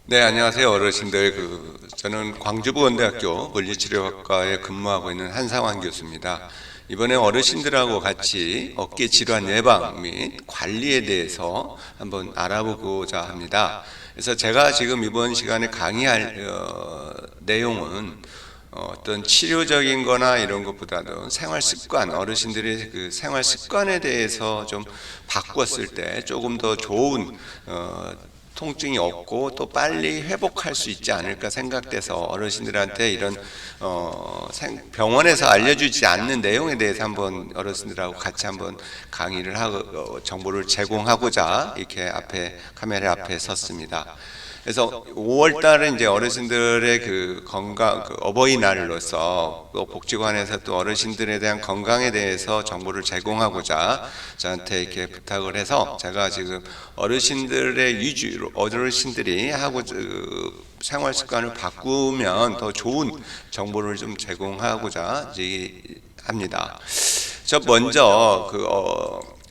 네, 안녕하세요, 어르신들. 저는 광주보건대학교 물리치료학과에 근무하고 있는 한상환 교수입니다. 이번에 어르신들하고 같이 어깨 질환 예방 및 관리에 대해서 한번 알아보고자 합니다. 그래서 제가 지금 이번 시간에 강의할 내용은 어떤 치료적인 거나 이런 것보다는 생활 습관, 어르신들의 그 생활 습관에 대해서 좀 바꿨을 때 조금 더 좋은 통증이 없고 또 빨리 회복할 수 있지 않을까 생각돼서 어르신들한테 이런 병원에서 알려주지 않는 내용에 대해서 한번 어르신들하고 같이 한번 강의를 하고 정보를 제공하고자 이렇게 앞에 카메라 앞에 섰습니다. 그래서 5월 달은 이제 어르신들의 그 건강, 어버이날로서 또 복지관에서 또 어르신들에 대한 건강에 대해서 정보를 제공하고자 저한테 이렇게 부탁을 해서 제가 지금 어르신들의 위주로 어르신들이 하고 생활 습관을 바꾸면 더 좋은 정보를 좀 제공하고자 이제 합니다. 저 먼저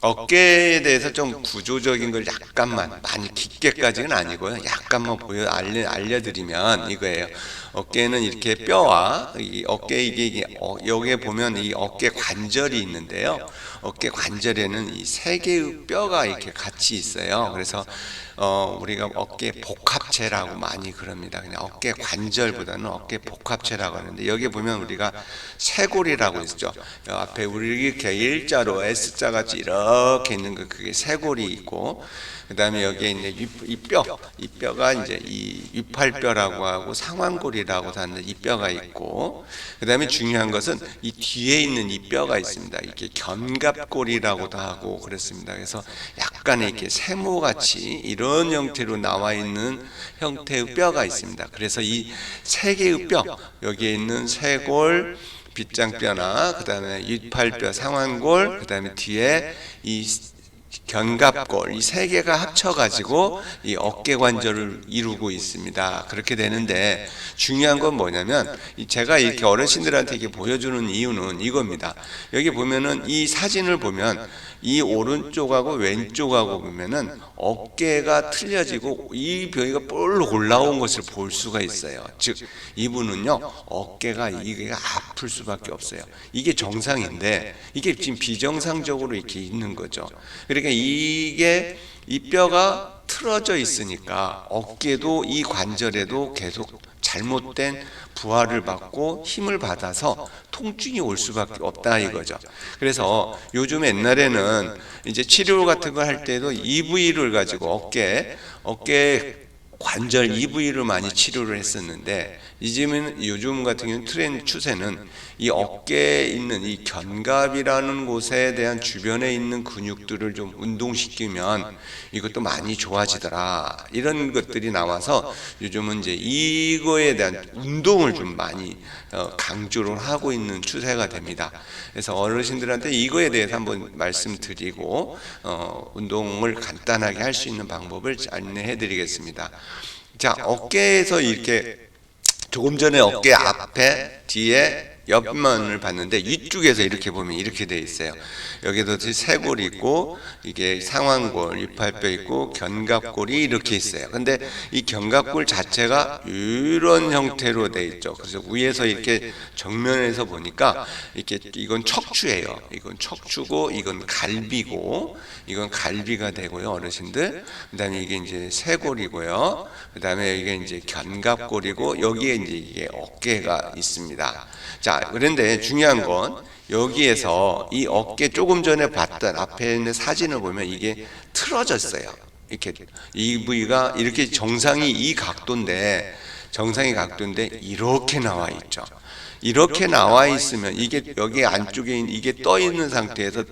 어깨에 대해서 좀 구조적인 걸 약간만, 많이 깊게까지는 아니고요. 약간만 알려드리면 이거예요. 어깨는 이렇게 뼈와 이 어깨 여기에 보면 이 어깨 관절이 있는데요. 어깨 관절에는 이 세 개의 뼈가 이렇게 같이 있어요. 그래서 우리가 어깨 복합체라고 많이 그럽니다. 그냥 어깨 관절보다는 어깨 복합체라고 하는데 여기 보면 우리가 쇄골이라고 있죠. 앞에 우리 이렇게 일자로 S자 같이 이렇게 있는 거 그게 쇄골이 있고 그 다음에 여기에 이제 이 뼈가 이제 이 위팔뼈라고 하고 상완골이라고 하는 이 뼈가 있고 그 다음에 중요한 것은 이 뒤에 있는 이 뼈가 있습니다. 이게 견갑골이라고도 하고 그렇습니다. 그래서 약간의 이렇게 세모같이 이런 형태로 나와 있는 형태의 뼈가 있습니다. 그래서 이 세 개의 뼈 여기에 있는 쇄골 빗장뼈나 그 다음에 위팔뼈 상완골 그 다음에 뒤에 이 견갑골 이 세 개가 합쳐가지고 이 어깨 관절을 이루고 있습니다. 그렇게 되는데 중요한 건 뭐냐면 제가 이렇게 어르신들한테 이렇게 보여주는 이유는 이겁니다. 여기 보면은 이 사진을 보면 이 오른쪽하고 왼쪽하고 보면은 어깨가 틀려지고 이 부위가 볼록 올라온 것을 볼 수가 있어요. 즉 이분은요 어깨가 이게 아플 수밖에 없어요. 이게 정상인데 이게 지금 비정상적으로 이렇게 있는 거죠. 그러니까 이게 이 뼈가 틀어져 있으니까 어깨도 이 관절에도 계속 잘못된 부하를 받고 힘을 받아서 통증이 올 수밖에 없다 이거죠. 그래서 요즘 옛날에는 이제 치료 같은 거 할 때도 EV를 가지고 어깨 관절 EV를 많이 치료를 했었는데 요즘 같은 경우는 트렌드 추세는 이 어깨에 있는 이 견갑이라는 곳에 대한 주변에 있는 근육들을 좀 운동시키면 이것도 많이 좋아지더라 이런 것들이 나와서 요즘은 이제 이거에 대한 운동을 좀 많이 강조를 하고 있는 추세가 됩니다. 그래서 어르신들한테 이거에 대해서 한번 말씀드리고 운동을 간단하게 할 수 있는 방법을 안내해 드리겠습니다. 자, 어깨에서 이렇게 조금 전에 어깨 앞에 뒤에 옆면을 봤는데 위쪽에서 이렇게 보면 이렇게 돼 있어요. 여기도 쇄골이 있고 이게 상완골, 위팔뼈 있고 견갑골이 이렇게 있어요. 근데 이 견갑골 자체가 이런 형태로 돼 있죠. 그래서 위에서 이렇게 정면에서 보니까 이렇게 이건 척추예요. 이건 척추고 이건 갈비고 이건 갈비가 되고요, 어르신들. 그다음에 이게 이제 쇄골이고요. 그다음에 이게 이제 견갑골이고 여기에 이제 이게 어깨가 있습니다. 자, 그런데 중요한 건 여기에서 이 어깨 조금 전에 봤던 앞에 있는 사진을 보면 이게 틀어졌어요. 이렇게 이 부위가 이렇게 정상이 이렇게 나와 있죠. 이렇게 나와 있으면 이게 여기 안쪽에 이게 떠 있는 상태에서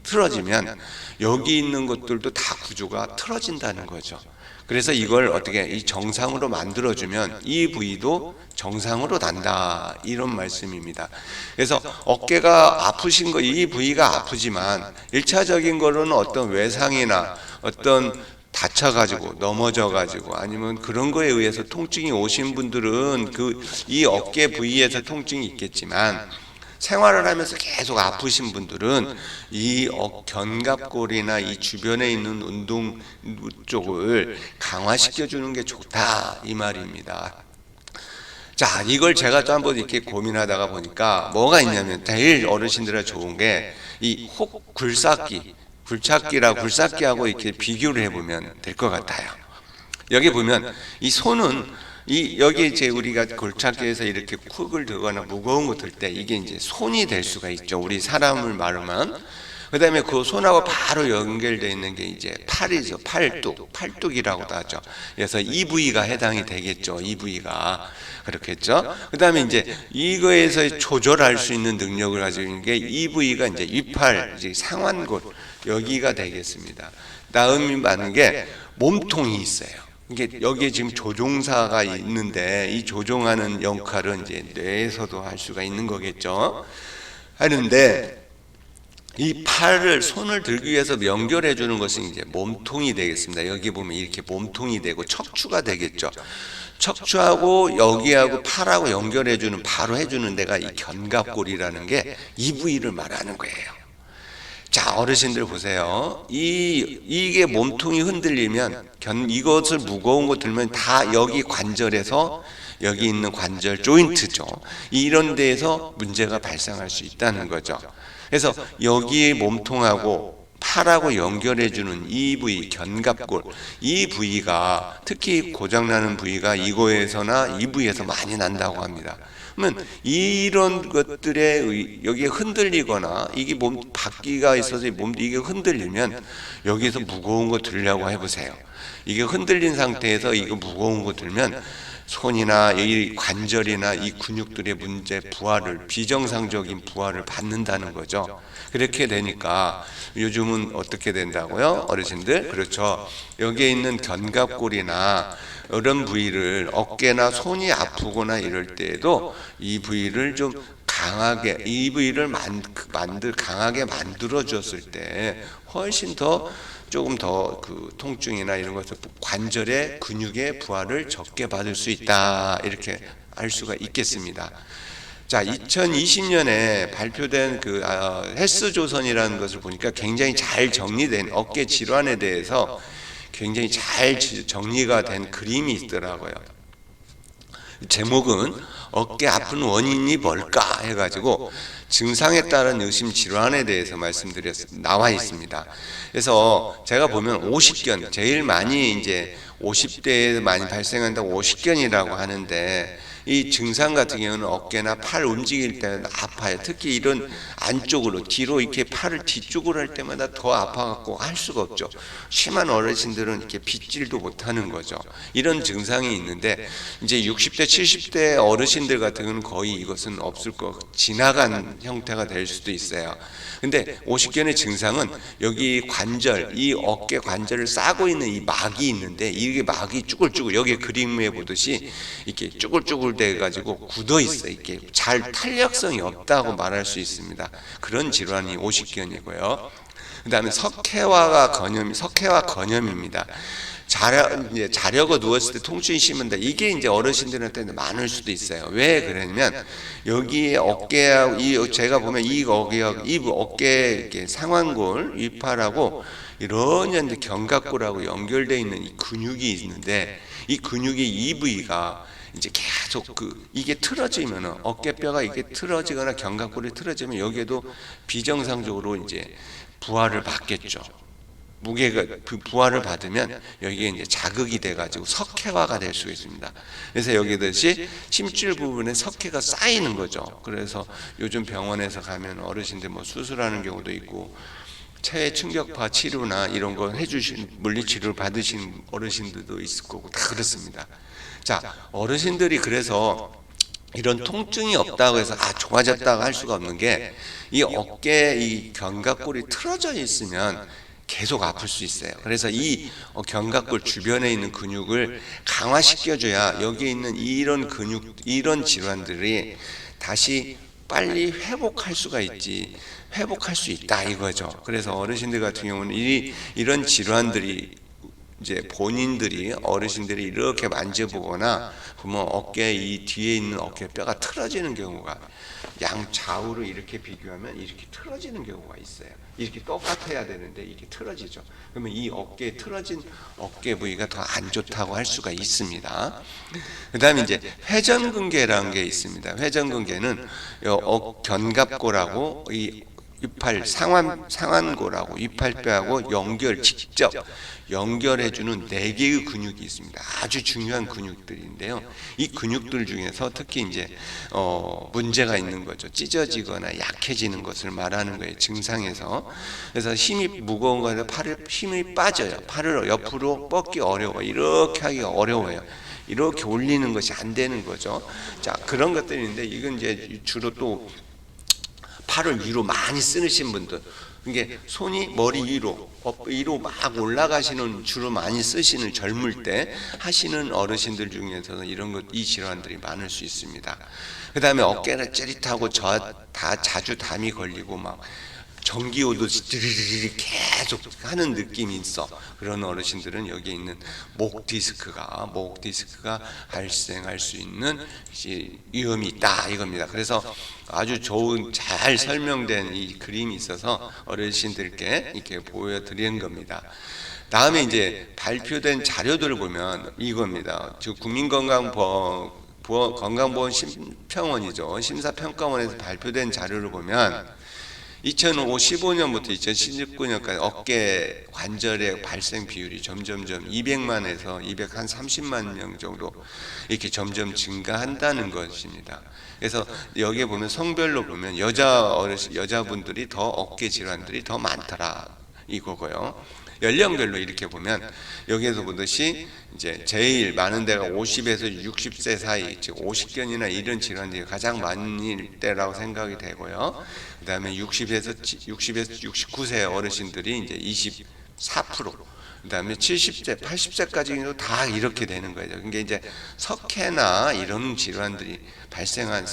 틀어지면 여기 있는 것들도 다 구조가 틀어진다는 거죠. 그래서 이걸 어떻게 이 정상으로 만들어주면 이 부위도 정상으로 난다 이런 말씀입니다. 그래서 어깨가 아프신 거 이 부위가 아프지만 1차적인 거로는 어떤 외상이나 어떤 다쳐가지고 넘어져가지고 아니면 그런 거에 의해서 통증이 오신 분들은 이 어깨 부위에서 통증이 있겠지만 생활을 하면서 계속 아프신 분들은 이 견갑골이나 이 주변에 있는 운동 쪽을 강화시켜 주는 게 좋다 이 말입니다. 자, 이걸 제가 또 한번 이렇게 고민하다가 보니까 뭐가 있냐면 제일 어르신들은 좋은 게 이 혹 굴삭기하고 이렇게 비교를 해보면 될 것 같아요. 여기 보면 이 손은 여기 이제 우리가 골찾기에서 이렇게 쿡을 들거나 무거운 거 들 때 이게 이제 손이 될 수가 있죠. 우리 사람을 말하면. 그 다음에 그 손하고 바로 연결되어 있는 게 이제 팔이죠. 팔뚝이라고도 하죠. 그래서 이 부위가 해당이 되겠죠. 이 부위가. 그렇겠죠. 그 다음에 이제 이거에서 조절할 수 있는 능력을 가지고 있는 게 이 부위가 이제 위팔, 이제 상완골, 여기가 되겠습니다. 다음이 많은 게 몸통이 있어요. 이게 여기에 지금 조종사가 있는데 이 조종하는 역할은 이제 뇌에서도 할 수가 있는 거겠죠. 하는데 이 손을 들기 위해서 연결해 주는 것은 이제 몸통이 되겠습니다. 여기 보면 이렇게 몸통이 되고 척추가 되겠죠. 척추하고 여기하고 팔하고 연결해 주는, 바로 해주는 데가 이 견갑골이라는 게 이 부위를 말하는 거예요. 자, 어르신들 보세요. 이게 몸통이 흔들리면 이것을 무거운 거 들면 다 여기 관절에서, 여기 있는 관절 조인트죠. 이런 데에서 문제가 발생할 수 있다는 거죠. 그래서 여기 몸통하고 팔하고 연결해주는 이 부위, 견갑골, 이 부위가 특히 고장나는 부위가 이거에서나 이 부위에서 많이 난다고 합니다. 그러면 이런 것들에 여기에 흔들리거나 이게 몸 바퀴가 있어서 이게 흔들리면 여기서 무거운 거 들려고 해보세요. 이게 흔들린 상태에서 이거 무거운 거 들면 손이나 이 관절이나 이 근육들의 문제, 비정상적인 부하를 받는다는 거죠. 그렇게 되니까 요즘은 어떻게 된다고요? 어르신들? 그렇죠. 여기에 있는 견갑골이나 이런 부위를, 어깨나 손이 아프거나 이럴 때에도 이 부위를 좀 강하게, 이 부위를 강하게 만들어 줬을 때 훨씬 더 조금 더 그 통증이나 이런 것들, 관절의 근육의 부하를 적게 받을 수 있다, 이렇게 알 수가 있겠습니다. 자, 2020년에 발표된 그 헬스조선이라는 것을 보니까 굉장히 잘 정리된 어깨 질환에 대해서 굉장히 잘 정리가 된 그림이 있더라고요. 제목은 어깨 아픈 원인이 뭘까 해가지고 증상에 따른 의심 질환에 대해서 나와 있습니다. 그래서 제가 보면 50견, 제일 많이 이제 50대에 많이 발생한다고 50견이라고 하는데, 이 증상 같은 경우는 어깨나 팔 움직일 때는 아파요. 특히 이런 안쪽으로, 뒤로 이렇게 팔을 뒤쪽으로 할 때마다 더 아파갖고 할 수가 없죠. 심한 어르신들은 이렇게 빗질도 못하는 거죠. 이런 증상이 있는데, 이제 60대, 70대 어르신들 같은 경우는 거의 이것은 없을 거, 지나간 형태가 될 수도 있어요. 근데 50견의 증상은 여기 관절, 이 어깨 관절을 싸고 있는 이 막이 있는데, 이게 막이 쭈글쭈글, 여기 그림에 보듯이 이렇게 쭈글쭈글 돼가지고 굳어 있어요. 이렇게 잘 탄력성이 없다고 말할 수 있습니다. 그런 질환이 50견이고요. 그 다음에 석회화 건염입니다. 자려고 누웠을 때 통증이 심한데, 이게 이제 어르신들한테는 많을 수도 있어요. 왜 그러냐면 여기 어깨하고 제가 보면 이 어깨 이렇게 상완골, 위팔하고 이런 견갑골하고 연결되어 있는 이 근육이 있는데, 이 근육의 이 부위가 이제 계속 이게 틀어지면은, 어깨뼈가 이게 틀어지거나 견갑골이 틀어지면 여기에도 비정상적으로 이제 부하를 받겠죠. 무게가 부하를 받으면 여기에 이제 자극이 돼가지고 석회화가 될 수 있습니다. 그래서 여기듯이 심줄 부분에 석회가 쌓이는 거죠. 그래서 요즘 병원에서 가면 어르신들 뭐 수술하는 경우도 있고, 체외 충격파 치료나 이런 거 해주신 물리치료를 받으신 어르신들도 있을 거고 다 그렇습니다. 자, 어르신들이 그래서 이런 통증이 없다고 해서 좋아졌다고 할 수가 없는 게, 이 어깨 이 견갑골이 틀어져 있으면 계속 아플 수 있어요. 그래서 이 견갑골 주변에 있는 근육을 강화시켜줘야 여기에 있는 이런 근육, 이런 질환들이 다시 빨리 회복할 수가 있다 이거죠. 그래서 어르신들 같은 경우는 이런 질환들이 이제 어르신들이 이렇게 만져보거나 보면 어깨 이 뒤에 있는 어깨뼈가 틀어지는 경우가 양좌우로 이렇게 비교하면 이렇게 틀어지는 경우가 있어요. 이렇게 똑같아야 되는데 이게 틀어지죠. 그러면 이 어깨에 틀어진 어깨 부위가 더 안 좋다고 할 수가 있습니다. 그 다음에 이제 회전근개라는 게 있습니다. 회전근개는 견갑골하고 이 위팔 상완골하고 위팔뼈하고 직접 연결해주는 4개의 근육이 있습니다. 아주 중요한 근육들인데요. 이 근육들 중에서 특히 이제 문제가 있는 거죠. 찢어지거나 약해지는 것을 말하는 거예요. 증상에서. 그래서 힘이 무거운 거에서 힘이 빠져요. 팔을 옆으로 뻗기 어려워. 이렇게 하기가 어려워요. 이렇게 올리는 것이 안 되는 거죠. 자, 그런 것들인데 이건 이제 주로 또 팔을 위로 많이 쓰신 분들, 이게 손이 머리 위로 막 올라가시는 주로 많이 쓰시는 젊을 때 하시는 어르신들 중에서는 이 질환들이 많을 수 있습니다. 그 다음에 어깨가 찌릿하고 자주 담이 걸리고 막 전기 오듯이 드리르르 계속 하는 느낌이 있어. 그런 어르신들은 여기에 있는 목 디스크가 발생할 수 있는 위험이 있다 이겁니다. 그래서 아주 좋은 잘 설명된 이 그림이 있어서 어르신들께 이렇게 보여드리는 겁니다. 다음에 이제 발표된 자료들을 보면 이겁니다. 즉 건강보험 심평원이죠. 심사평가원에서 발표된 자료를 보면 2015년부터 2019년까지 어깨 관절의 발생 비율이 점점점 200만에서 230만 명 정도 이렇게 점점 증가한다는 것입니다. 그래서 여기에 보면 성별로 보면 여자분들이 더 어깨 질환들이 더 많더라 이거고요. 연령별로 이렇게 보면 여기에서 보듯이 이제 제일 많은 데가 50에서 60세 사이, 즉 50견이나 이런 질환들이 가장 많을 때라고 생각이 되고요. 그 다음에 60에서 69세 어르신들이 이제 24%, 그 다음에 70세, 80세까지도 다 이렇게 되는 거예요. 그러니까 이제 석회나 이런 질환들이 발생한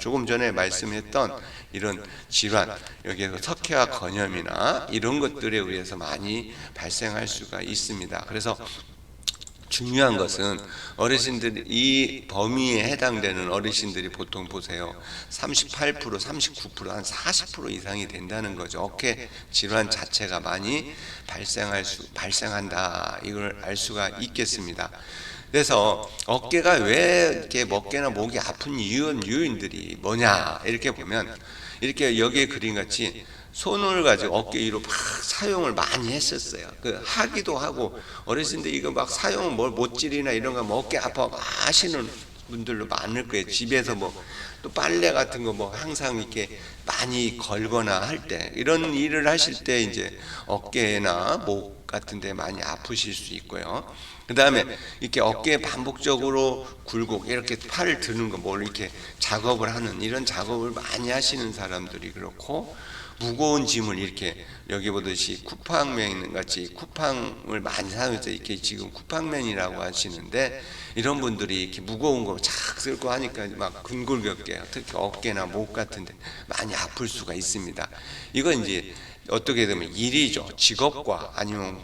조금 전에 말씀했던 이런 질환, 여기에서 석회와 건염이나 이런 것들에 의해서 많이 발생할 수가 있습니다. 그래서 중요한 것은 어르신들이 이 범위에 해당되는 어르신들이 보통 보세요. 38%, 39%, 한 40% 이상이 된다는 거죠. 어깨 질환 자체가 많이 발생한다. 이걸 알 수가 있겠습니다. 그래서 어깨가 왜 이렇게 어깨나 목이 아픈 요인들이 뭐냐 이렇게 보면 이렇게 여기에 그림 같이 손을 가지고 어깨 위로 막 사용을 많이 했었어요. 하기도 하고 어르신들 이거 막 사용은 못질이나 이런 거 어깨 아파 하시는 분들도 많을 거예요. 집에서 또 빨래 같은 거 항상 이렇게 많이 걸거나 할 때 이런 일을 하실 때 이제 어깨나 목 같은 데 많이 아프실 수 있고요. 그 다음에 이렇게 어깨에 반복적으로 굴곡, 이렇게 팔을 드는 거, 이렇게 작업을 하는 이런 작업을 많이 하시는 사람들이 그렇고, 무거운 짐을 이렇게 여기 보듯이 쿠팡맨 같이 쿠팡을 많이 사용해서 이렇게 지금 쿠팡맨이라고 하시는데, 이런 분들이 이렇게 무거운 거 착 쓸고 하니까 막 근골격계요. 특히 어깨나 목 같은데 많이 아플 수가 있습니다. 이건 이제 어떻게 되면 일이죠. 직업과 아니면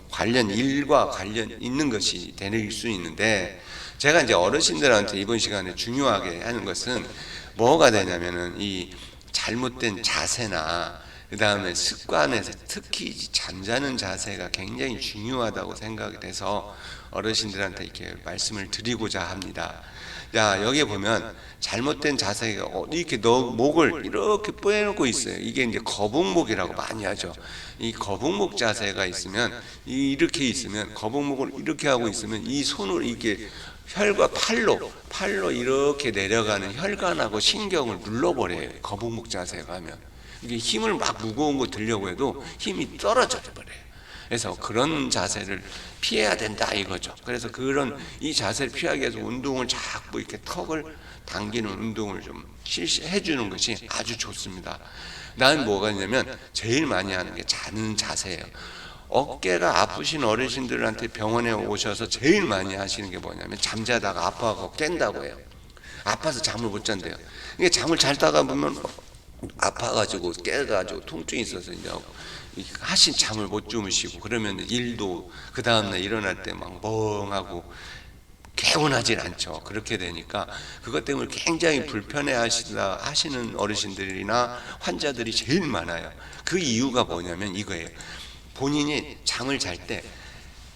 일과 관련 있는 것이 될 수 있는데, 제가 이제 어르신들한테 이번 시간에 중요하게 하는 것은 뭐가 되냐면은 이 잘못된 자세나 그 다음에 습관에서 특히 잠자는 자세가 굉장히 중요하다고 생각이 돼서 어르신들한테 이렇게 말씀을 드리고자 합니다. 자, 여기 보면 잘못된 자세가 이렇게 목을 이렇게 빼놓고 있어요. 이게 이제 거북목이라고 많이 하죠. 이 거북목 자세가 있으면 이렇게 있으면 거북목을 이렇게 하고 있으면 이 손을 이렇게 혈과 팔로 이렇게 내려가는 혈관하고 신경을 눌러버려요. 거북목 자세가 하면 이게 힘을 막 무거운 거 들려고 해도 힘이 떨어져 버려요. 그래서 그런 자세를 피해야 된다 이거죠. 그래서 이 자세를 피하기 위해서 운동을 자꾸 이렇게 턱을 당기는 운동을 좀 실시해 주는 것이 아주 좋습니다. 난 뭐가 있냐면 제일 많이 하는 게 자는 자세예요. 어깨가 아프신 어르신들한테 병원에 오셔서 제일 많이 하시는 게 뭐냐면 잠자다가 아파하고 깬다고 해요. 아파서 잠을 못 잔대요. 이게 잠을 자다가 보면 아파가지고 깨가지고 통증이 있어서 이제 하신 잠을 못 주무시고 그러면 일도 그 다음날 일어날 때 막 멍하고 개운하진 않죠. 그렇게 되니까 그것 때문에 굉장히 불편해 하시는 어르신들이나 환자들이 제일 많아요. 그 이유가 뭐냐면 이거예요. 본인이 잠을 잘 때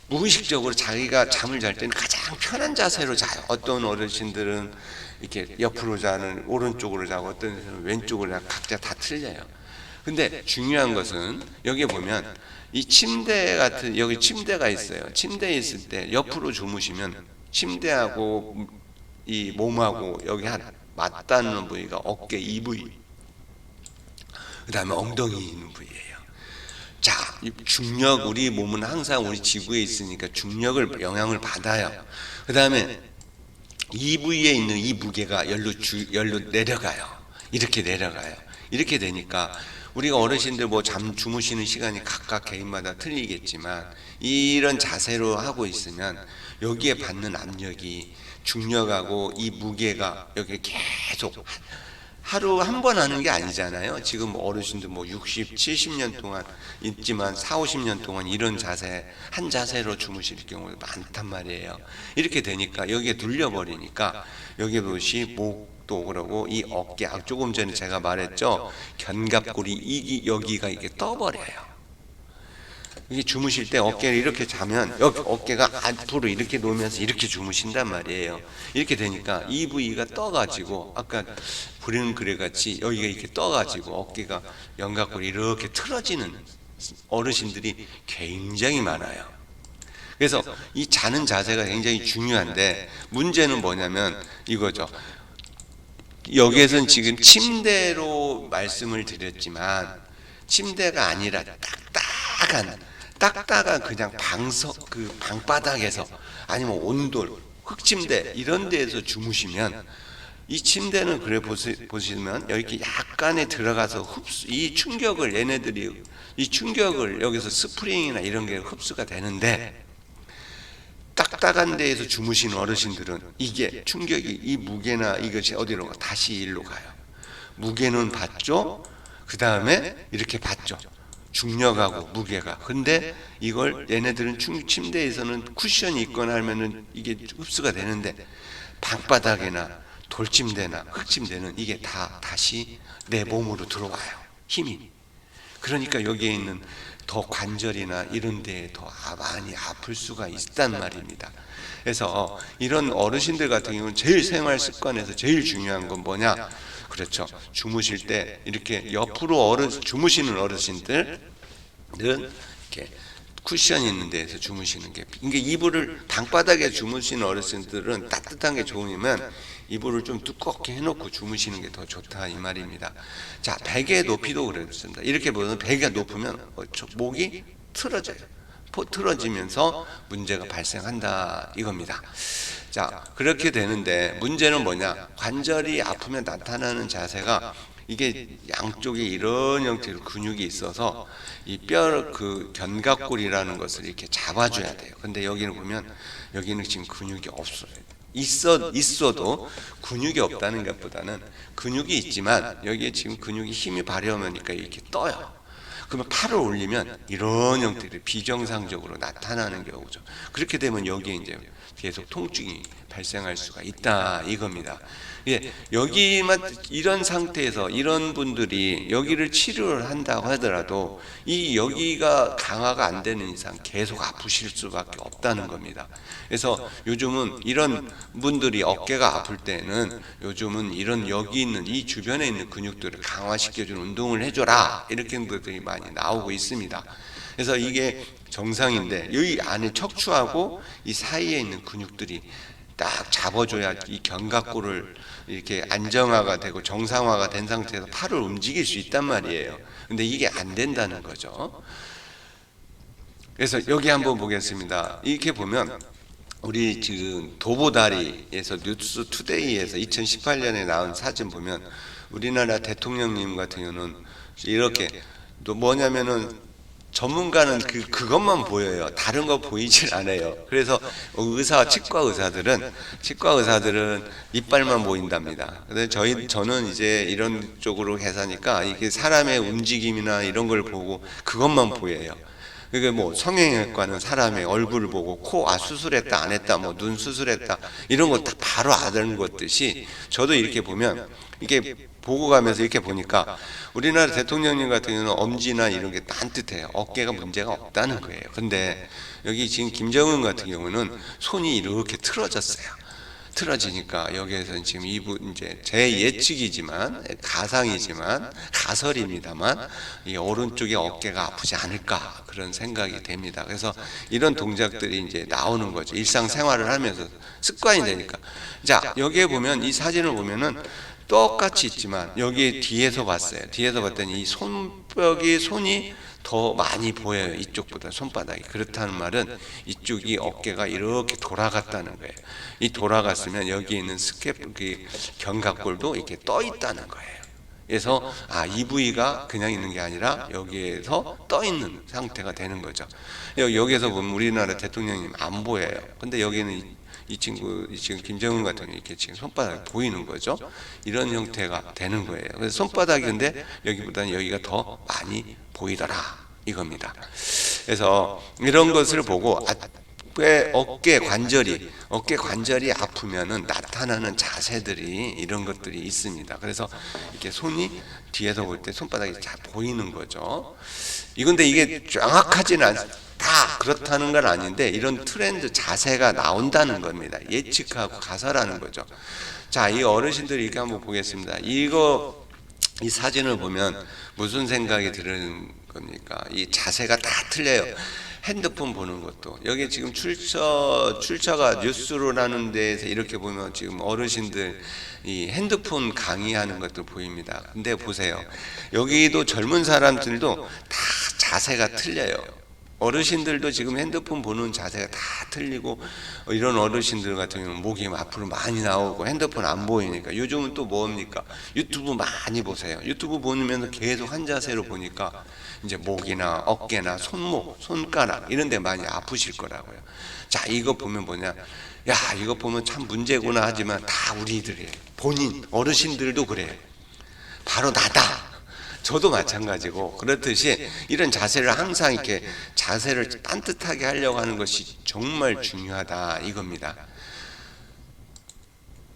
무의식적으로 자기가 잠을 잘 때는 가장 편한 자세로 자요. 어떤 어르신들은 이렇게 옆으로 자는 오른쪽으로 자고 어떤 데는 왼쪽으로 자고 각자 다 틀려요. 근데 중요한 것은 여기 보면 이 침대 같은 여기 침대가 있어요. 침대에 있을 때 옆으로 주무시면 침대하고 이 몸하고 여기 한 맞닿는 부위가 어깨 이 부위, 그 다음에 엉덩이 있는 부위예요. 자, 중력, 우리 몸은 항상 우리 지구에 있으니까 중력을 영향을 받아요. 그 다음에 이 부위에 있는 이 무게가 열로 내려가요. 이렇게 내려가요. 이렇게 되니까 우리가 어르신들 뭐 잠 주무시는 시간이 각각 개인마다 틀리겠지만 이런 자세로 하고 있으면 여기에 받는 압력이 중력하고 이 무게가 여기 계속 하루 한 번 하는 게 아니잖아요. 지금 어르신들 뭐 60, 70년 동안 있지만 4, 50년 동안 이런 자세, 한 자세로 주무실 경우가 많단 말이에요. 이렇게 되니까 여기에 눌려버리니까 여기 보시 목도 그러고 이 어깨, 조금 전에 제가 말했죠. 견갑골이 여기가 이게 떠버려요. 이게 주무실 때 어깨를 이렇게 자면 여기 어깨가 앞으로 이렇게 놓으면서 이렇게 주무신단 말이에요. 이렇게 되니까 이 부위가 떠가지고 아까 불은 그래같이 여기가 이렇게 떠가지고 어깨가 견갑골이 이렇게 틀어지는 어르신들이 굉장히 많아요. 그래서 이 자는 자세가 굉장히 중요한데 문제는 뭐냐면 이거죠. 여기에서는 지금 침대로 말씀을 드렸지만 침대가 아니라 딱딱한 그냥 방바닥에서 아니면 온돌, 흙침대 이런 데에서 주무시면 이 침대는 그래 보시면 여기 약간에 들어가서 이 충격을 얘네들이 이 충격을 여기서 스프링이나 이런 게 흡수가 되는데 딱딱한 데에서 주무시는 어르신들은 이게 충격이 이 무게나 이것이 어디로 가? 다시 일로 가요. 무게는 받죠. 그 다음에 이렇게 받죠. 중력하고 무게가. 근데 이걸 얘네들은 침대에서는 쿠션이 있거나 하면은 이게 흡수가 되는데 방바닥이나 돌침대나 흙침대는 이게 다시 내 몸으로 들어와요. 힘이. 그러니까 여기에 있는 더 관절이나 이런 데에 더 많이 아플 수가 있단 말입니다. 그래서 이런 어르신들 같은 경우는 제일 생활 습관에서 제일 중요한 건 뭐냐? 그렇죠. 주무실 때 이렇게 옆으로 주무시는 어르신들은 이렇게 쿠션이 있는 데에서 주무시는 게, 이게 이불을 방바닥에 주무시는 어르신들은 따뜻한 게 좋으면 이불을 좀 두껍게 해놓고 주무시는 게 더 좋다 이 말입니다. 자, 베개 높이도 그렇습니다. 이렇게 보면 베개가 높으면 목이 틀어져요. 틀어지면서 문제가 발생한다 이겁니다. 자, 그렇게 되는데 문제는 뭐냐? 관절이 아프면 나타나는 자세가 이게 양쪽에 이런 형태로 근육이 있어서 이 그 견갑골이라는 것을 이렇게 잡아줘야 돼요. 근데 여기는 보면 여기는 지금 근육이 없어요. 있어도 근육이 없다는 것보다는 근육이 있지만 여기에 지금 근육이 힘이 발휘하니까 이렇게 떠요. 그러면 팔을 올리면 이런 형태로 비정상적으로 나타나는 경우죠. 그렇게 되면 여기에 이제 계속 통증이 발생할 수가 있다 이겁니다. 예, 여기만 이런 상태에서 이런 분들이 여기를 치료를 한다고 하더라도 이 여기가 강화가 안 되는 이상 계속 아프실 수밖에 없다는 겁니다. 그래서 요즘은 이런 분들이 어깨가 아플 때는 요즘은 이런 여기 있는 이 주변에 있는 근육들을 강화시켜주는 운동을 해줘라 이렇게 분들이 많이 나오고 있습니다. 그래서 이게 정상인데 여기 안에 척추하고 이 사이에 있는 근육들이 딱 잡아줘야 이 견갑골을 이렇게 안정화가 되고 정상화가 된 상태에서 팔을 움직일 수 있단 말이에요. 근데 이게 안 된다는 거죠. 그래서 여기 한번 보겠습니다. 이렇게 보면 우리 지금 도보다리에서 뉴스투데이에서 2018년에 나온 사진 보면 우리나라 대통령님 같은 경우는 이렇게 또 뭐냐면은 전문가는 그것만 보여요. 다른 거 보이질 않아요. 그래서 치과 의사들은 이빨만 보인답니다. 근데 저는 이제 이런 쪽으로 계사니까 이게 사람의 움직임이나 이런 걸 보고 그것만 보여요. 그게 뭐 성형외과는 사람의 얼굴을 보고 수술했다 안 했다, 뭐 눈 수술했다 이런 거 다 바로 아는 것듯이 저도 이렇게 보면 이게 보고 가면서 이렇게 보니까 우리나라 대통령님 같은 경우는 엄지나 이런 게 딴뜻해요. 어깨가 문제가 없다는 거예요. 근데 여기 지금 김정은 같은 경우는 손이 이렇게 틀어졌어요. 틀어지니까 여기에서 지금 이분 이제 제 예측이지만 가상이지만 가설입니다만 이 오른쪽에 어깨가 아프지 않을까 그런 생각이 됩니다. 그래서 이런 동작들이 이제 나오는 거죠. 일상생활을 하면서 습관이 되니까. 자, 여기에 보면 이 사진을 보면은 똑같이 있지만 여기 뒤에서 봤어요. 뒤에서 봤더니 이 손이 더 많이 보여요. 이쪽보다 손바닥이. 그렇다는 말은 이쪽이 어깨가 이렇게 돌아갔다는 거예요. 이 돌아갔으면 여기 있는 견갑골도 이렇게 떠 있다는 거예요. 그래서 이 부위가 그냥 있는 게 아니라 여기에서 떠 있는 상태가 되는 거죠. 여기에서 보면 우리나라 대통령님 안 보여요. 근데 여기는 이 친구 지금 김정은 같은 경우 이렇게 지금 손바닥이 보이는 거죠. 이런 형태가 되는 거예요. 그래서 손바닥이 근데 여기보다는 여기가 더 많이 보이더라 이겁니다. 그래서 이런 것을 보고 어깨 관절이 아프면은 나타나는 자세들이 이런 것들이 있습니다. 그래서 이렇게 손이 뒤에서 볼 때 손바닥이 잘 보이는 거죠. 이건데 이게 정확하지는 다 그렇다는 건 아닌데 이런 트렌드 자세가 나온다는 겁니다. 예측하고 가설하는 거죠. 자, 이 어르신들이 이렇게 한번 보겠습니다. 이 사진을 보면 무슨 생각이 드는 겁니까? 이 자세가 다 틀려요. 핸드폰 보는 것도 여기 지금 출처가 뉴스로라는 데에서 이렇게 보면 지금 어르신들 이 핸드폰 강의하는 것도 보입니다. 근데 보세요. 여기도 젊은 사람들도 다 자세가 틀려요. 어르신들도 지금 핸드폰 보는 자세가 다 틀리고 이런 어르신들 같은 경우는 목이 앞으로 많이 나오고 핸드폰 안 보이니까 요즘은 또 뭡니까? 유튜브 많이 보세요. 유튜브 보면서 계속 한 자세로 보니까 이제 목이나 어깨나 손목, 손가락 이런 데 많이 아프실 거라고요. 자, 이거 보면 뭐냐? 야, 이거 보면 참 문제구나 하지만 다 우리들이에요. 본인 어르신들도 그래요. 바로 나다. 저도 마찬가지고 그렇듯이 이런 자세를 항상 이렇게 자세를 딴뜻하게 하려고 하는 것이 정말 중요하다 이겁니다.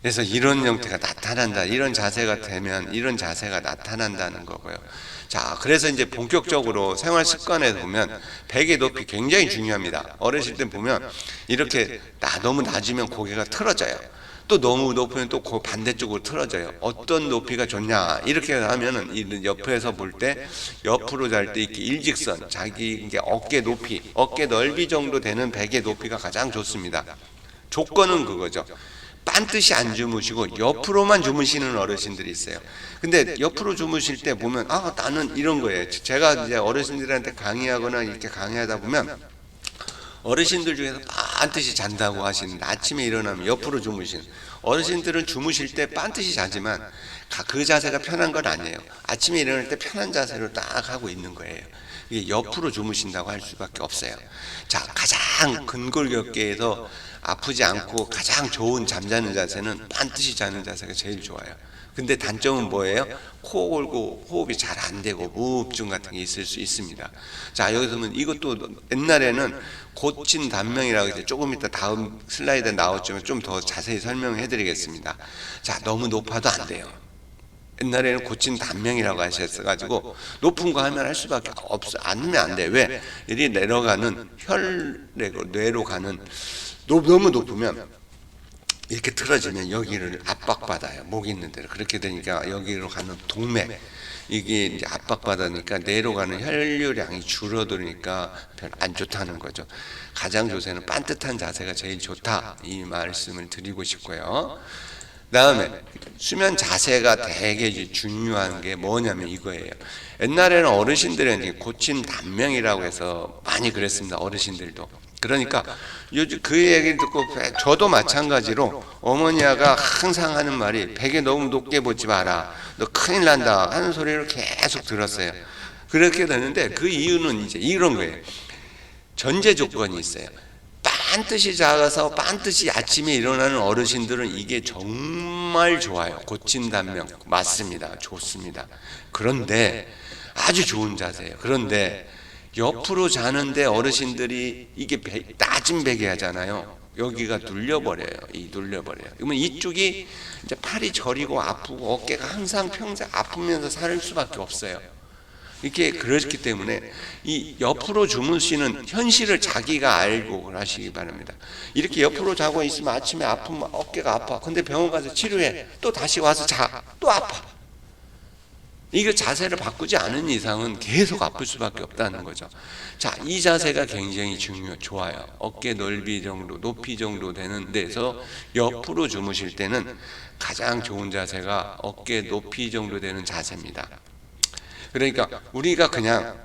그래서 이런 형태가 나타난다. 이런 자세가 되면 이런 자세가 나타난다는 거고요. 자, 그래서 이제 본격적으로 생활 습관에서 보면 베개 높이 굉장히 중요합니다. 어르실 때 보면 이렇게 너무 낮으면 고개가 틀어져요. 또 너무 높으면 또 그 반대쪽으로 틀어져요. 어떤 높이가 좋냐 이렇게 하면은 옆에서 볼 때 옆으로 잘 때 이렇게 일직선 자기 이게 어깨 넓이 정도 되는 베개 높이가 가장 좋습니다. 조건은 그거죠. 빤듯이 안 주무시고 옆으로만 주무시는 어르신들이 있어요. 근데 옆으로 주무실 때 보면 나는 이런 거예요. 제가 이제 어르신들한테 강의하거나 이렇게 강의하다 보면 어르신들 중에서 빤듯이 잔다고 하시는데 아침에 일어나면 옆으로 주무시는 어르신들은 주무실 때 빤듯이 자지만 그 자세가 편한 건 아니에요. 아침에 일어날 때 편한 자세로 딱 하고 있는 거예요. 이게 옆으로 주무신다고 할 수밖에 없어요. 자, 가장 근골격계에서 아프지 않고 가장 좋은 잠자는 자세는 빤듯이 자는 자세가 제일 좋아요. 근데 단점은 뭐예요? 코 골고 호흡이 잘 안 되고 무흡증 같은 게 있을 수 있습니다. 자, 여기서 보면 이것도 옛날에는 고친 단명이라고 해서 조금 이따 다음 슬라이드에 나오지만 좀 더 자세히 설명해 드리겠습니다. 자, 너무 높아도 안 돼요. 옛날에는 고친 단명이라고 하셨어가지고 높은 거 하면 할 수밖에 없어. 안 하면 안 돼. 왜? 이리 내려가는 뇌로 가는 너무 높으면 이렇게 틀어지면 여기를 압박받아요. 목 있는 데를. 그렇게 되니까 여기로 가는 동맥 이게 이제 압박받으니까 뇌로 가는 혈류량이 줄어드니까 별 안 좋다는 거죠. 가장 요새는 반듯한 자세가 제일 좋다 이 말씀을 드리고 싶고요. 다음에 수면 자세가 되게 중요한 게 뭐냐면 이거예요. 옛날에는 어르신들은 고친 단명이라고 해서 많이 그랬습니다. 어르신들도. 그러니까 요즘 그 얘기를 듣고 저도 마찬가지로 어머니가 항상 하는 말이 베개 너무 높게 보지 마라. 너 큰일 난다 하는 소리를 계속 들었어요. 그렇게 되는데 그 이유는 이제 이런 거예요. 전제 조건이 있어요. 빤듯이 작아서 빤듯이 아침에 일어나는 어르신들은 이게 정말 좋아요. 고친 단명 맞습니다. 좋습니다. 그런데 아주 좋은 자세예요. 그런데 옆으로 자는데 어르신들이 이게 낮은 베개 하잖아요. 여기가 눌려버려요. 눌려버려요. 그러면 이쪽이 이제 팔이 저리고 아프고 어깨가 항상 평생 아프면서 살 수밖에 없어요. 이렇게 그렇기 때문에 이 옆으로 주무시는 현실을 자기가 알고 하시기 바랍니다. 이렇게 옆으로 자고 있으면 아침에 아프면 어깨가 아파. 근데 병원 가서 치료해. 또 다시 와서 자. 또 아파. 이거 자세를 바꾸지 않은 이상은 계속 아플 수밖에 없다는 거죠. 자, 이 자세가 굉장히 좋아요. 어깨 넓이 정도, 높이 정도 되는 데서 옆으로 주무실 때는 가장 좋은 자세가 어깨 높이 정도 되는 자세입니다. 그러니까 우리가 그냥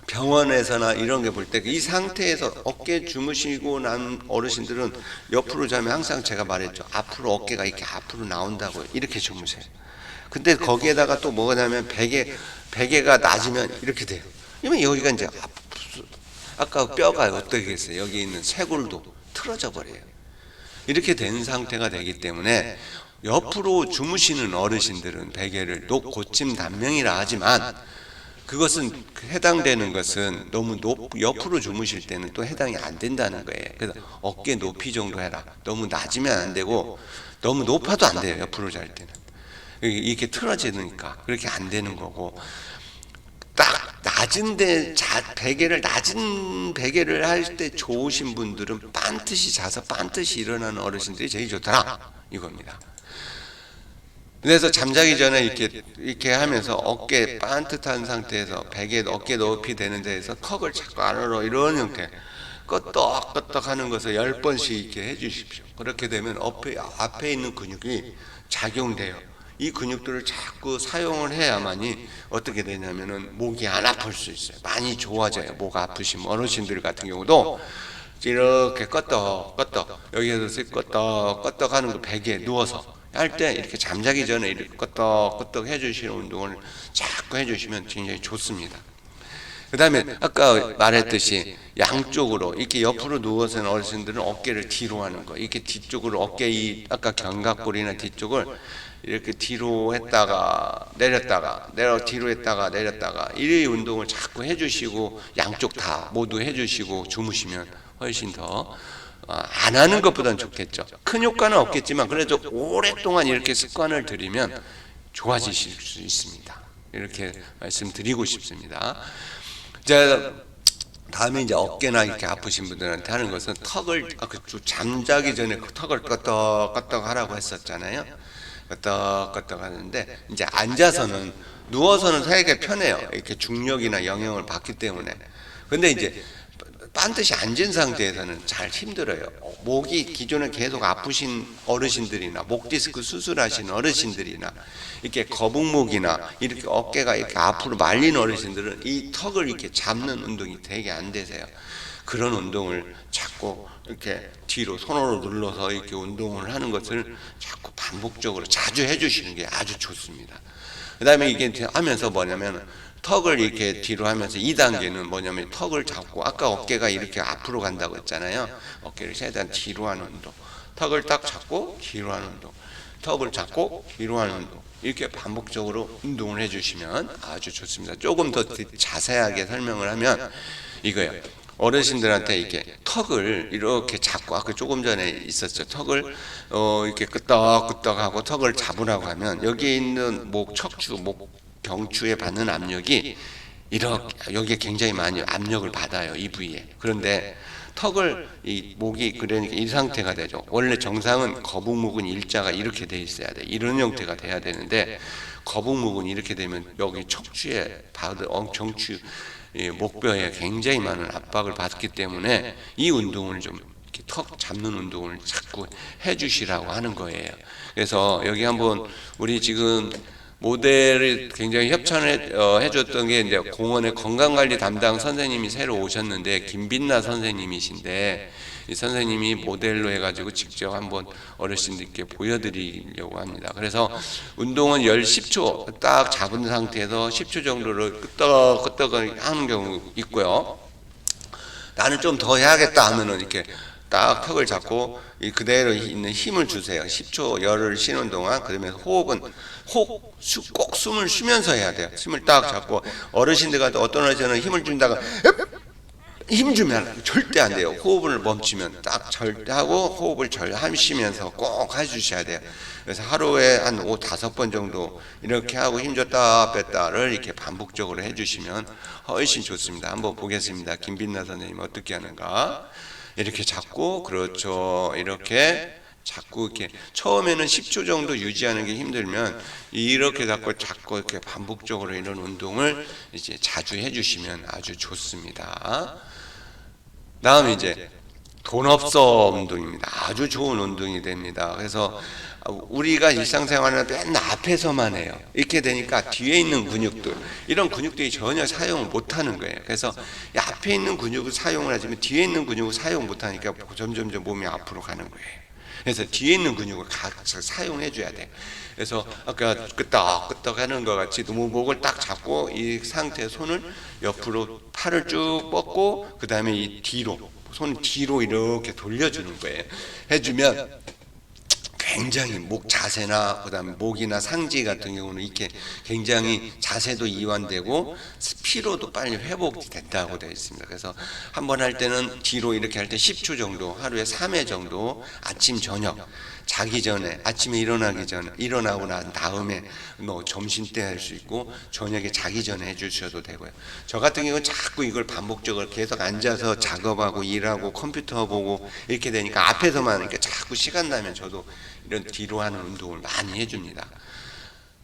병원에서나 이런 게 볼 때 이 상태에서 어깨 주무시고 난 어르신들은 옆으로 자면 항상 제가 말했죠. 앞으로 어깨가 이렇게 앞으로 나온다고요. 이렇게 주무세요. 근데 거기에다가 또 뭐냐면 베개가 낮으면 이렇게 돼요. 그러면 여기가 이제 아까 뼈가 어떻게 됐어요? 여기 있는 쇄골도 틀어져 버려요. 이렇게 된 상태가 되기 때문에 옆으로 주무시는 어르신들은 베개를 고침 단명이라 하지만 그것은 해당되는 것은 너무 옆으로 주무실 때는 또 해당이 안 된다는 거예요. 그래서 어깨 높이 정도 해라. 너무 낮으면 안 되고 너무 높아도 안 돼요. 옆으로 잘 때는. 이렇게 틀어지니까 그렇게 안 되는 거고, 딱 낮은데 낮은 베개를 할 때 좋으신 분들은 반드시 자서 반드시 일어나는 어르신들이 제일 좋더라 이겁니다. 그래서 잠자기 전에 이렇게 하면서 어깨 반듯한 상태에서 베개 어깨 높이 되는 데에서 턱을 자꾸 안으로 이런 형태 끄떡끄떡 하는 것을 10번씩 이렇게 해주십시오. 그렇게 되면 앞에 있는 근육이 작용돼요. 이 근육들을 자꾸 사용을 해야만이 어떻게 되냐면은 목이 안 아플 수 있어요. 많이 좋아져요. 목 아프신 어르신들 같은 경우도 이렇게 끄떡끄떡 여기에서 끄떡끄떡 하는 거 베개에 누워서 할 때 이렇게 잠자기 전에 이렇게 끄떡끄떡 해주시는 운동을 자꾸 해주시면 굉장히 좋습니다. 그 다음에 아까 말했듯이 양쪽으로 이렇게 옆으로 누워서 어르신들은 어깨를 뒤로 하는 거, 이렇게 뒤쪽으로 어깨 아까 견갑골이나 뒤쪽을 이렇게 뒤로 했다가 내렸다가 뒤로 했다가 내렸다가 이 운동을 자꾸 해주시고 양쪽 다 모두 해주시고 주무시면 훨씬 더 안 하는 것보다는 좋겠죠. 큰 효과는 없겠지만 그래도 오랫동안 이렇게 습관을 들이면 좋아지실 수 있습니다. 이렇게 말씀드리고 싶습니다. 자, 다음에 이제 어깨나 이렇게 아프신 분들한테 하는 것은 턱을 잠자기 전에 턱을 끄떡끄떡 하라고 했었잖아요. 끄떡끄떡 하는데 이제 앉아서는 누워서는 되게 편해요. 이렇게 중력이나 영향을 받기 때문에. 근데 이제 반드시 앉은 상태에서는 잘 힘들어요. 목이 기존에 계속 아프신 어르신들이나 목 디스크 수술하신 어르신들이나 이렇게 거북목이나 이렇게 어깨가 이렇게 앞으로 말린 어르신들은 이 턱을 이렇게 잡는 운동이 되게 안 되세요. 그런 운동을 자꾸 이렇게 뒤로 손으로 눌러서 이렇게 운동을 하는 것을 자꾸 반복적으로 자주 해주시는 게 아주 좋습니다. 그 다음에 이게 하면서 뭐냐면 턱을 이렇게 뒤로 하면서 2단계는 뭐냐면 턱을 잡고 아까 어깨가 이렇게 앞으로 간다고 했잖아요. 어깨를 최대한 뒤로 하는 운동, 턱을 딱 잡고 뒤로 하는 운동, 턱을 잡고 뒤로 하는 운동, 이렇게 반복적으로 운동을 해주시면 아주 좋습니다. 조금 더 자세하게 설명을 하면 이거예요. 어르신들한테 이렇게 턱을 이렇게 잡고 아까 조금 전에 있었죠. 턱을 이렇게 끄떡끄떡하고 턱을 잡으라고 하면 여기에 있는 목 척추, 목 경추에 받는 압력이 이렇게 여기에 굉장히 많이 압력을 받아요. 이 부위에. 그런데 턱을 이 목이 그러니까 이 상태가 되죠. 원래 정상은 거북목은 일자가 이렇게 돼 있어야 돼. 이런 형태가 돼야 되는데 거북목은 이렇게 되면 여기 척추에 받을 경추 목뼈에 굉장히 많은 압박을 받기 때문에 이 운동을 좀 이렇게 턱 잡는 운동을 자꾸 해주시라고 하는 거예요. 그래서 여기 한번 우리 지금 모델을 굉장히 협찬을 해줬던 게 이제 공원의 건강관리 담당 선생님이 새로 오셨는데 김빛나 선생님이신데 이 선생님이 모델로 해가지고 직접 한번 어르신들께 보여드리려고 합니다. 그래서 운동은 10초 딱 잡은 상태에서 10초 정도를 끄떡끄떡 하는 경우 있고요. 나는 좀 더 해야겠다 하면은 이렇게 딱 턱을 잡고 이 그대로 있는 힘을 주세요. 10초 열을 쉬는 동안. 그러면 호흡은 꼭 숨을 쉬면서 해야 돼요. 숨을 딱 잡고, 어르신들 같은 어떤 어르신은 힘을 준다가 힘 주면 절대 안 돼요. 호흡을 멈추면 딱 절대 하고 호흡을 하시면서 꼭 해주셔야 돼요. 그래서 하루에 한 5-5번 정도 이렇게 하고 힘 줬다 뺐다를 이렇게 반복적으로 해주시면 훨씬 좋습니다. 한번 보겠습니다. 김빛나 선생님 어떻게 하는가. 이렇게 잡고, 그렇죠. 이렇게 자꾸 이렇게 처음에는 10초 정도 유지하는 게 힘들면 이렇게 자꾸 이렇게 반복적으로 이런 운동을 이제 자주 해주시면 아주 좋습니다. 다음 이제 돈 없어 운동입니다. 아주 좋은 운동이 됩니다. 그래서 우리가 일상생활은 맨날 앞에서만 해요. 이렇게 되니까 뒤에 있는 근육들, 이런 근육들이 전혀 사용을 못하는 거예요. 그래서 앞에 있는 근육을 사용을 하지만 뒤에 있는 근육을 사용 못하니까 점점 몸이 앞으로 가는 거예요. 그래서 뒤에 있는 근육을 각각 사용해 줘야 돼요. 그래서 아까 끄떡끄떡 하는 것 같이 목을 딱 잡고 이 상태에 손을 옆으로, 팔을 쭉 뻗고, 그 다음에 이 손 뒤로 이렇게 돌려주는 거예요. 해주면 굉장히 목 자세나 그다음에 목이나 상지 같은 경우는 이렇게 굉장히 자세도 이완되고 피로도 빨리 회복이 된다고 되어 있습니다. 그래서 한번 할 때는 뒤로 이렇게 할 때 10초 정도, 하루에 3회 정도, 아침 저녁 자기 전에, 아침에 일어나기 전에, 일어나고 난 다음에 뭐 점심 때 할 수 있고 저녁에 자기 전에 해주셔도 되고요. 저 같은 경우는 자꾸 이걸 반복적으로 계속 앉아서 작업하고 일하고 컴퓨터 보고 이렇게 되니까 앞에서만, 그러니까 자꾸 시간 나면 저도 이런 뒤로 하는 운동을 많이 해줍니다.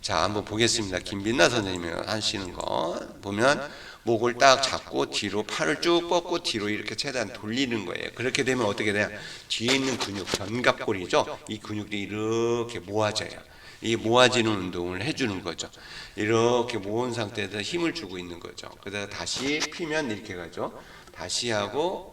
자, 한번 보겠습니다. 김빛나 선생님이 하시는 거 보면 목을 딱 잡고 뒤로 팔을 쭉 뻗고 뒤로 이렇게 최대한 돌리는 거예요. 그렇게 되면 어떻게 돼요? 뒤에 있는 근육, 견갑골이죠. 이 근육들이 이렇게 모아져요. 이 모아지는 운동을 해주는 거죠. 이렇게 모은 상태에서 힘을 주고 있는 거죠. 그러다가 다시 피면 이렇게 가죠. 다시 하고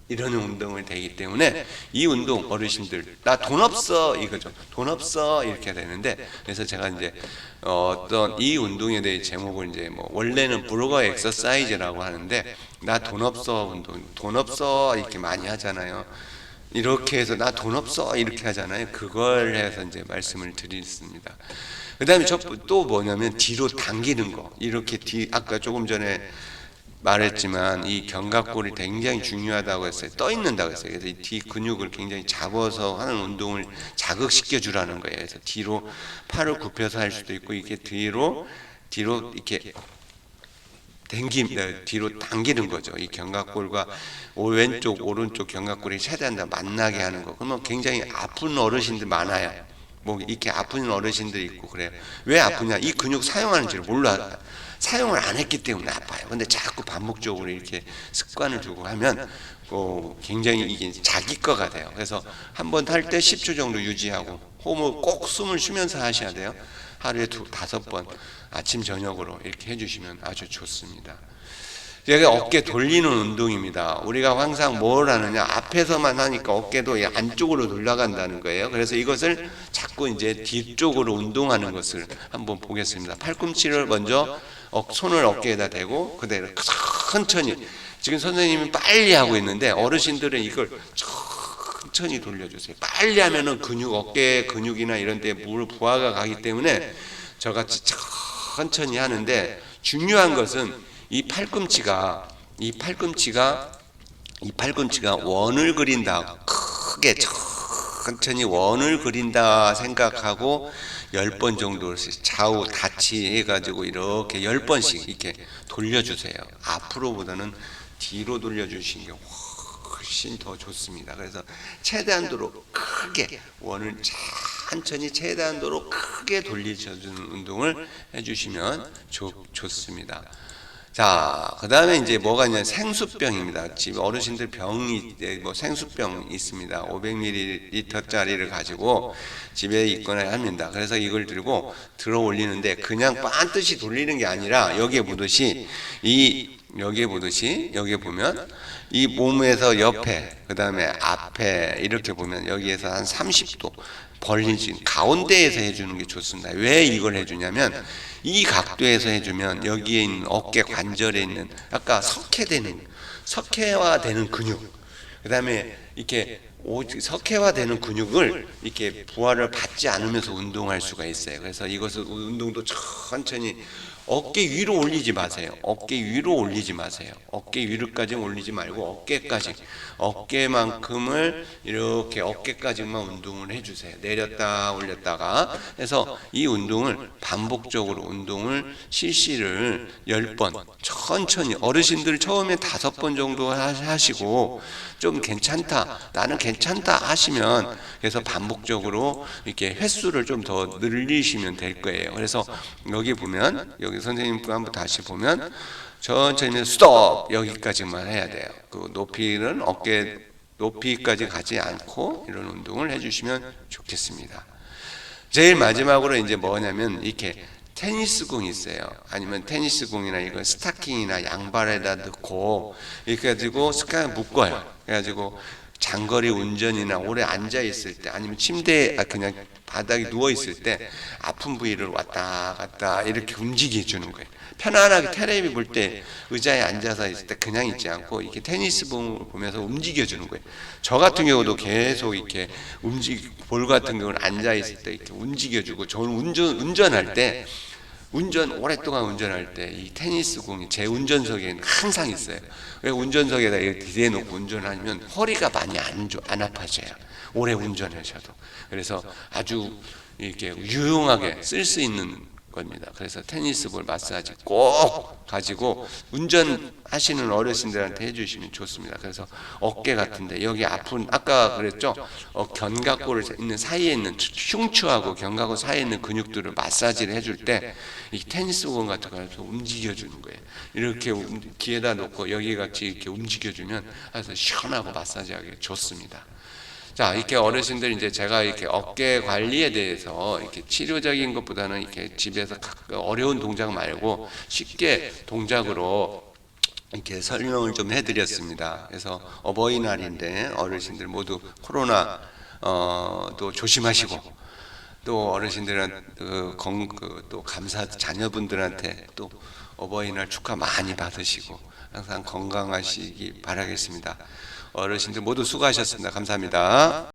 이런 운동이 되기 때문에 이 운동, 어르신들 나 돈 없어 이거죠. 돈 없어 이렇게 되는데, 그래서 제가 이제 어떤 이 운동에 대해 제목을 이제 뭐 원래는 브루거 엑서사이즈라고 하는데, 나 돈 없어 운동, 돈 없어 이렇게 많이 하잖아요. 이렇게 해서 나 돈 없어 이렇게 하잖아요. 그걸 해서 이제 말씀을 드리겠습니다. 그 다음에 또 뭐냐면 뒤로 당기는 거. 이렇게 아까 조금 전에 말했지만 이 견갑골이 굉장히 중요하다고 했어요. 떠 있는다고 했어요. 그래서 이 뒤 근육을 굉장히 잡아서 하는 운동을 자극시켜 주라는 거예요. 그래서 뒤로 팔을 굽혀서 할 수도 있고, 이렇게 뒤로 이렇게 뒤로 당기는 거죠. 이 견갑골과 왼쪽 오른쪽 견갑골이 최대한 다 만나게 하는 거. 그러면 굉장히 아픈 어르신들 많아요. 뭐 이렇게 아픈 어르신들이 있고 그래요. 왜 아프냐? 이 근육 사용하는지를 몰라. 사용을 안 했기 때문에 아파요. 근데 자꾸 반복적으로 이렇게 습관을 두고 하면 굉장히 이게 자기 거가 돼요. 그래서 한번 할 때 10초 정도 유지하고 호흡을 꼭 숨을 쉬면서 하셔야 돼요. 하루에 5번 아침 저녁으로 이렇게 해주시면 아주 좋습니다. 여기 어깨 돌리는 운동입니다. 우리가 항상 뭘 하느냐, 앞에서만 하니까 어깨도 안쪽으로 돌아간다는 거예요. 그래서 이것을 자꾸 이제 뒤쪽으로 운동하는 것을 한번 보겠습니다. 팔꿈치를 먼저 손을 어깨에다 대고 그대로 천천히, 지금 선생님이 빨리 하고 있는데 어르신들은 이걸 천천히 돌려주세요. 빨리 하면은 어깨 근육이나 이런 데 부하가 가기 때문에 저같이 천천히 하는데, 중요한 것은 이 팔꿈치가 원을 그린다, 크게 천천히 원을 그린다 생각하고 10번 정도 좌우 같이 해가지고 이렇게 10번씩 이렇게 돌려주세요. 앞으로보다는 뒤로 돌려주시는 게 훨씬 더 좋습니다. 그래서 최대한도로 크게 원을 천천히 최대한도로 크게 돌리셔주는 운동을 해주시면 좋습니다. 자, 그 다음에 이제 뭐가 있냐면 생수병입니다. 집 어르신들 병이, 뭐 생수병 있습니다. 500ml짜리를 가지고 집에 있거나 합니다. 그래서 이걸 들고 들어 올리는데 그냥 반드시 돌리는 게 아니라 여기에 보듯이 여기에 보면 이 몸에서 옆에, 그 다음에 앞에 이렇게 보면 여기에서 한 30도 벌리지, 가운데에서 해주는 게 좋습니다. 왜 이걸 해주냐면 이 각도에서 해주면 여기에 있는 어깨 관절에 있는 아까 석회화되는 근육, 그다음에 이렇게 석회화되는 근육을 이렇게 부하를 받지 않으면서 운동할 수가 있어요. 그래서 이것을 운동도 천천히 어깨 위로 올리지 마세요. 어깨 위로 올리지 마세요. 어깨 위로까지 올리지 말고 어깨까지, 어깨만큼을 이렇게 어깨까지만 운동을 해주세요. 내렸다 올렸다가 해서 이 운동을 반복적으로 운동을 실시를 10번 천천히, 어르신들 처음에 5번 정도 하시고 좀 괜찮다, 나는 괜찮다 하시면 그래서 반복적으로 이렇게 횟수를 좀 더 늘리시면 될 거예요. 그래서 여기 보면, 여기 선생님 거 한번 다시 보면 천천히 스톱 여기까지만 해야 돼요. 그 높이는 어깨 높이까지 가지 않고 이런 운동을 해주시면 좋겠습니다. 제일 마지막으로 이제 뭐냐면 이렇게 테니스 공이 있어요. 아니면 테니스 공이나 이거 스타킹이나 양발에다 넣고 이렇게 가지고 스카에 묶어요. 그래가지고 장거리 운전이나 오래 앉아 있을 때 아니면 침대에 그냥 바닥에 누워 있을 때 아픈 부위를 왔다 갔다 이렇게 움직여 주는 거예요. 편안하게 텔레비 볼 때 의자에 앉아서 있을 때 그냥 있지 않고 이렇게 테니스 공을 보면서 움직여 주는 거예요. 저 같은 경우도 계속 이렇게 볼 같은 경우는 앉아 있을 때 이렇게 움직여 주고, 저는 운전할 때 오랫동안 운전할 때 이 테니스 공이 제 운전석에는 항상 있어요. 운전석에다 이렇게 대놓고 운전하면 허리가 많이 안 아파져요. 오래 운전하셔도. 그래서 아주 이렇게 유용하게 쓸 수 있는 겁니다. 그래서 테니스 볼 마사지 꼭 가지고 운전하시는 어르신들한테 해주시면 좋습니다. 그래서 어깨 같은데 여기 아픈, 아까 그랬죠? 견갑골 있는 사이에 있는 흉추하고 견갑골 사이에 있는 근육들을 마사지를 해줄 때 이 테니스 공 같은 거 가지고 움직여주는 거예요. 이렇게 귀에다 놓고 여기 같이 이렇게 움직여주면 아주 시원하고 마사지하기 좋습니다. 자, 이렇게 어르신들 이제 제가 이렇게 어깨 관리에 대해서 이렇게 치료적인 것보다는 이렇게 집에서 어려운 동작 말고 쉽게 동작으로 이렇게 설명을 좀 해드렸습니다. 그래서 어버이날인데 어르신들 모두 코로나 또 조심하시고, 또 어르신들은 또 감사 자녀분들한테 또 어버이날 축하 많이 받으시고 항상 건강하시기 바라겠습니다. 어르신들 모두 수고하셨습니다. 감사합니다.